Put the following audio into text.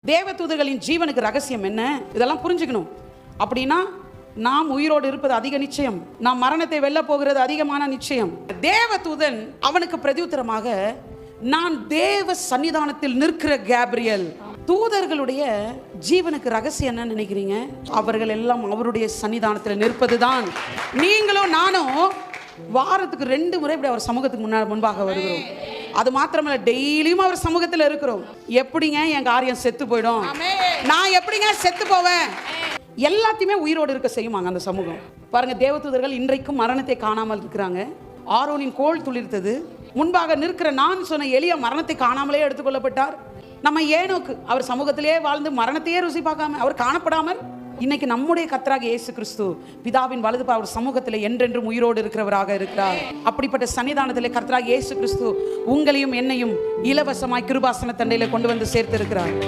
தேவதூதர்களின் ஜீவனுக்கு ரகசியம் என்ன? இதெல்லாம் புரிஞ்சுக்கணும். அப்படின்னா நாம் உயிரோடு இருப்பது அதிக நிச்சயம், நாம் மரணத்தை வெல்ல போகிறது அதிகமான நிச்சயம். தேவதூதன் அவனுக்கு பிரதியுத்தரமாக, நான் தேவ சன்னிதானத்தில் நிற்கிற கேப்ரியல். தூதர்களுடைய ஜீவனுக்கு ரகசியம் என்ன நினைக்கிறீங்க? அவர்கள் எல்லாம் அவருடைய சன்னிதானத்தில் நிற்பதுதான். நீங்களும் நானும் வாரத்துக்கு 2 முறை இப்படி அவர் சமூகத்துக்கு முன்பாக வருகிறோம். அது மாத்திரமல்ல, டெய்லியும் அவர் சமூகத்தில் இருக்கிறோம். எப்படிங்க என் காரியம் செத்து போயிடும், நான் எப்படிங்க செத்து போவேன், எல்லாத்தையுமே உயிரோடு இருக்க செய்யுமாங்க அந்த சமூகம். பாருங்க, தேவதூதர்கள் இன்றைக்கும் மரணத்தை காணாமல் இருக்கிறாங்க. ஆரோனின் கோல் துளிர்த்தது. முன்பாக நிற்கிற நான் சொன்ன எளிய மரணத்தை காணாமலே எடுத்துக்கொள்ளப்பட்டார். நம்ம ஏனோக்கு அவர் சமூகத்திலே வாழ்ந்து மரணத்தையே ருசி பார்க்காம அவர் காணப்படாமல், இன்னைக்கு நம்முடைய கர்த்தராக இயேசு கிறிஸ்து பிதாவின் வலது அவர் சமூகத்தில் என்றென்றும் உயிரோடு இருக்கிறவராக இருக்கிறார். அப்படிப்பட்ட சன்னிதானத்திலே கர்த்தராக இயேசு கிறிஸ்து உங்களையும் என்னையும் இலவசமாய் கிருபாசன தண்டையில கொண்டு வந்து சேர்த்து இருக்கிறார்.